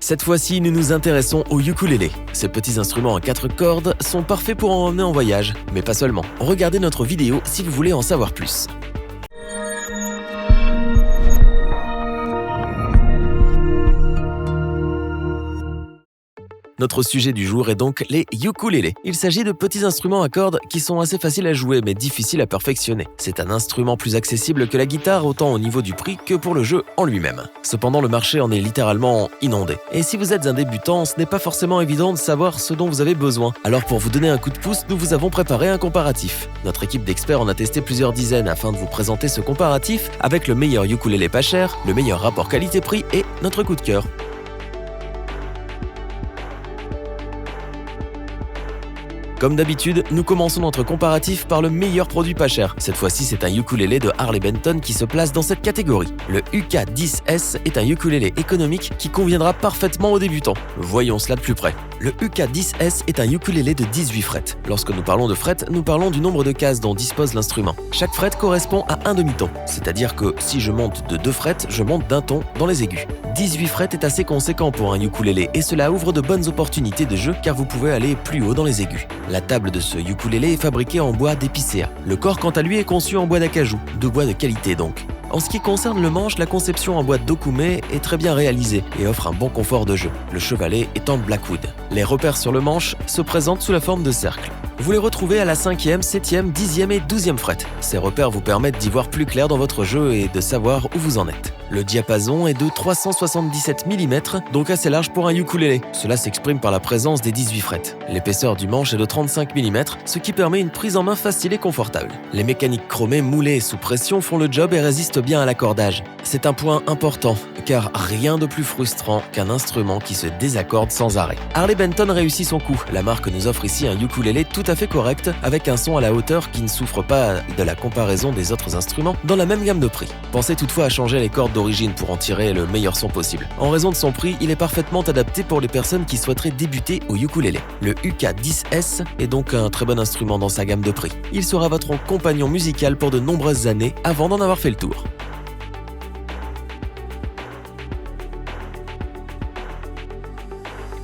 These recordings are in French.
Cette fois-ci, nous nous intéressons au ukulélé. Ces petits instruments à 4 cordes sont parfaits pour en emmener en voyage, mais pas seulement. Regardez notre vidéo si vous voulez en savoir plus. Notre sujet du jour est donc les ukulélés. Il s'agit de petits instruments à cordes qui sont assez faciles à jouer mais difficiles à perfectionner. C'est un instrument plus accessible que la guitare autant au niveau du prix que pour le jeu en lui-même. Cependant, le marché en est littéralement inondé. Et si vous êtes un débutant, ce n'est pas forcément évident de savoir ce dont vous avez besoin. Alors pour vous donner un coup de pouce, nous vous avons préparé un comparatif. Notre équipe d'experts en a testé plusieurs dizaines afin de vous présenter ce comparatif avec le meilleur ukulélé pas cher, le meilleur rapport qualité-prix et notre coup de cœur. Comme d'habitude, nous commençons notre comparatif par le meilleur produit pas cher. Cette fois-ci, c'est un ukulélé de Harley Benton qui se place dans cette catégorie. Le UK10S est un ukulélé économique qui conviendra parfaitement aux débutants. Voyons cela de plus près. Le UK10S est un ukulélé de 18 frettes. Lorsque nous parlons de frettes, nous parlons du nombre de cases dont dispose l'instrument. Chaque frette correspond à un demi-ton, c'est-à-dire que si je monte de 2 frettes, je monte d'un ton dans les aigus. 18 frettes est assez conséquent pour un ukulélé et cela ouvre de bonnes opportunités de jeu car vous pouvez aller plus haut dans les aigus. La table de ce ukulélé est fabriquée en bois d'épicéa. Le corps, quant à lui, est conçu en bois d'acajou, de bois de qualité donc. En ce qui concerne le manche, la conception en bois de dokoume est très bien réalisée et offre un bon confort de jeu. Le chevalet est en blackwood. Les repères sur le manche se présentent sous la forme de cercles. Vous les retrouvez à la 5e, 7e, 10e et 12e frette. Ces repères vous permettent d'y voir plus clair dans votre jeu et de savoir où vous en êtes. Le diapason est de 377 mm, donc assez large pour un ukulélé. Cela s'exprime par la présence des 18 frettes. L'épaisseur du manche est de 35 mm, ce qui permet une prise en main facile et confortable. Les mécaniques chromées moulées sous pression font le job et résistent bien à l'accordage. C'est un point important, car rien de plus frustrant qu'un instrument qui se désaccorde sans arrêt. Harley Benton réussit son coup. La marque nous offre ici un ukulélé tout à fait correct, avec un son à la hauteur qui ne souffre pas de la comparaison des autres instruments dans la même gamme de prix. Pensez toutefois à changer les cordes d'origine pour en tirer le meilleur son possible. En raison de son prix, il est parfaitement adapté pour les personnes qui souhaiteraient débuter au ukulélé. Le UK10S est donc un très bon instrument dans sa gamme de prix. Il sera votre compagnon musical pour de nombreuses années avant d'en avoir fait le tour.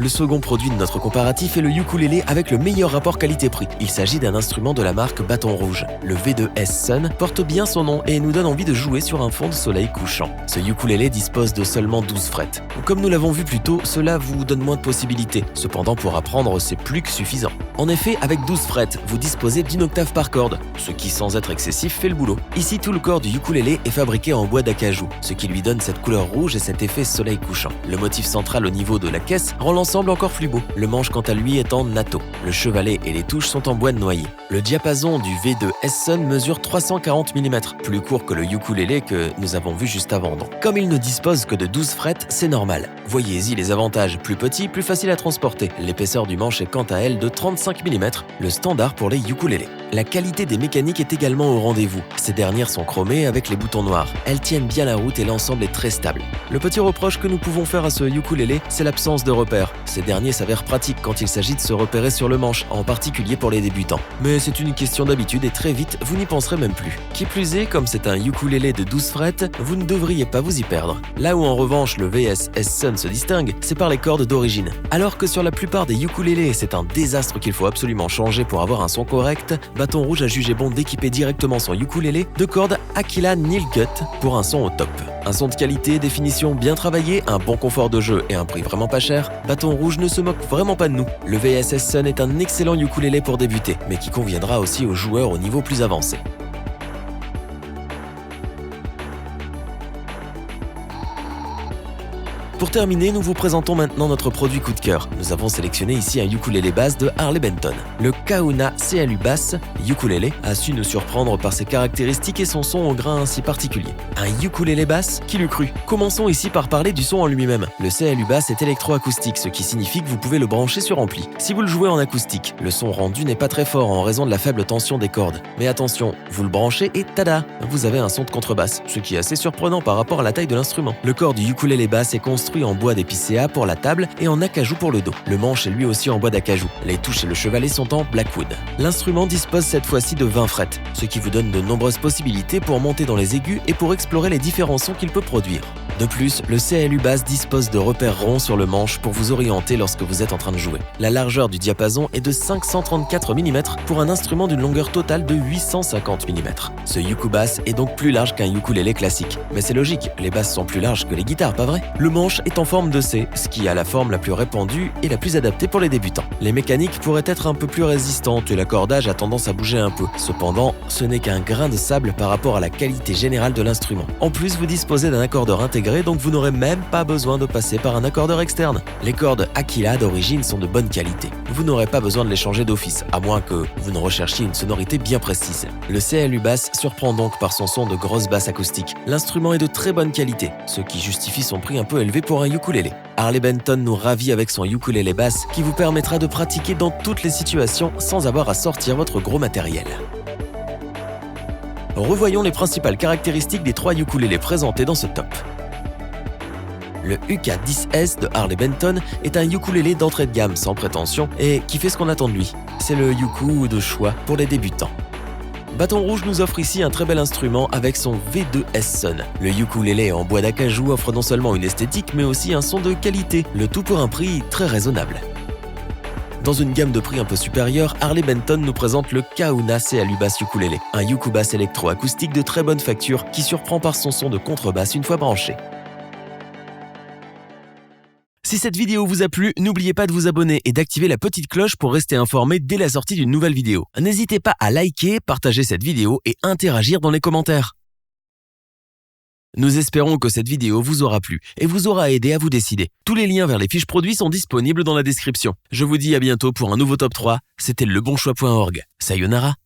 Le second produit de notre comparatif est le ukulélé avec le meilleur rapport qualité-prix. Il s'agit d'un instrument de la marque Bâton Rouge. Le V2S Sun porte bien son nom et nous donne envie de jouer sur un fond de soleil couchant. Ce ukulélé dispose de seulement 12 frettes. Comme nous l'avons vu plus tôt, cela vous donne moins de possibilités. Cependant, pour apprendre, c'est plus que suffisant. En effet, avec 12 frettes, vous disposez d'une octave par corde, ce qui, sans être excessif, fait le boulot. Ici, tout le corps du ukulélé est fabriqué en bois d'acajou, ce qui lui donne cette couleur rouge et cet effet soleil couchant. Le motif central au niveau de la caisse rend l'ensemble encore plus beau. Le manche, quant à lui, est en natto. Le chevalet et les touches sont en bois de noyer. Le diapason du V2S Sun mesure 340 mm, plus court que le ukulélé que nous avons vu juste avant. Comme il ne dispose que de 12 frettes, c'est normal. Voyez-y les avantages, plus petit, plus facile à transporter. L'épaisseur du manche est quant à elle de 35 mm, le standard pour les ukulélés. La qualité des mécaniques est également au rendez-vous. Ces dernières sont chromées avec les boutons noirs. Elles tiennent bien la route et l'ensemble est très stable. Le petit reproche que nous pouvons faire à ce ukulélé, c'est l'absence de repères. Ces derniers s'avèrent pratiques quand il s'agit de se repérer sur le manche, en particulier pour les débutants. Mais c'est une question d'habitude et très vite, vous n'y penserez même plus. Qui plus est, comme c'est un ukulélé de 12 frettes, vous ne devriez pas vous y perdre. Là où en revanche le VSS Sun se distingue, c'est par les cordes d'origine. Alors que sur la plupart des ukulélés, c'est un désastre qu'il faut absolument changer pour avoir un son correct, Bâton Rouge a jugé bon d'équiper directement son ukulélé de cordes Aquila Nilgut pour un son au top. Un son de qualité, définition bien travaillée, un bon confort de jeu et un prix vraiment pas cher, Bâton Rouge ne se moque vraiment pas de nous. Le VSS Sun est un excellent ukulélé pour débuter, mais qui conviendra aussi aux joueurs au niveau plus avancé. Pour terminer, nous vous présentons maintenant notre produit coup de cœur. Nous avons sélectionné ici un ukulélé basse de Harley Benton. Le Kahuna CLU Bass Ukulélé a su nous surprendre par ses caractéristiques et son son au grain si particulier. Un ukulélé basse, qui l'eût cru? Commençons ici par parler du son en lui-même. Le CLU Bass est électroacoustique, ce qui signifie que vous pouvez le brancher sur ampli. Si vous le jouez en acoustique, le son rendu n'est pas très fort en raison de la faible tension des cordes. Mais attention, vous le branchez et tada! Vous avez un son de contrebasse, ce qui est assez surprenant par rapport à la taille de l'instrument. Le corps du ukulélé basse est construit construit en bois d'épicéa pour la table et en acajou pour le dos. Le manche est lui aussi en bois d'acajou. Les touches et le chevalet sont en Blackwood. L'instrument dispose cette fois-ci de 20 frettes, ce qui vous donne de nombreuses possibilités pour monter dans les aigus et pour explorer les différents sons qu'il peut produire. De plus, le CLU Bass dispose de repères ronds sur le manche pour vous orienter lorsque vous êtes en train de jouer. La largeur du diapason est de 534 mm pour un instrument d'une longueur totale de 850 mm. Ce Yuku Bass est donc plus large qu'un ukulélé classique. Mais c'est logique, les basses sont plus larges que les guitares, pas vrai? Le manche est en forme de C, ce qui a la forme la plus répandue et la plus adaptée pour les débutants. Les mécaniques pourraient être un peu plus résistantes et l'accordage a tendance à bouger un peu. Cependant, ce n'est qu'un grain de sable par rapport à la qualité générale de l'instrument. En plus, vous disposez d'un accordeur intégré, donc vous n'aurez même pas besoin de passer par un accordeur externe. Les cordes Aquila d'origine sont de bonne qualité. Vous n'aurez pas besoin de les changer d'office, à moins que vous ne recherchiez une sonorité bien précise. Le CLU Bass surprend donc par son son de grosse basse acoustique. L'instrument est de très bonne qualité, ce qui justifie son prix un peu élevé pour un ukulélé. Harley Benton nous ravit avec son ukulélé bass qui vous permettra de pratiquer dans toutes les situations sans avoir à sortir votre gros matériel. Revoyons les principales caractéristiques des 3 ukulélés présentés dans ce top. Le UK10S de Harley Benton est un ukulélé d'entrée de gamme sans prétention et qui fait ce qu'on attend de lui. C'est le yuku de choix pour les débutants. Bâton Rouge nous offre ici un très bel instrument avec son V2S Sun. Le ukulélé en bois d'acajou offre non seulement une esthétique mais aussi un son de qualité, le tout pour un prix très raisonnable. Dans une gamme de prix un peu supérieure, Harley Benton nous présente le Kahuna CLU Bass Ukulélé, un uku-bass électro-acoustique de très bonne facture qui surprend par son son de contrebasse une fois branché. Si cette vidéo vous a plu, n'oubliez pas de vous abonner et d'activer la petite cloche pour rester informé dès la sortie d'une nouvelle vidéo. N'hésitez pas à liker, partager cette vidéo et interagir dans les commentaires. Nous espérons que cette vidéo vous aura plu et vous aura aidé à vous décider. Tous les liens vers les fiches produits sont disponibles dans la description. Je vous dis à bientôt pour un nouveau top 3. C'était lebonchoix.org. Sayonara.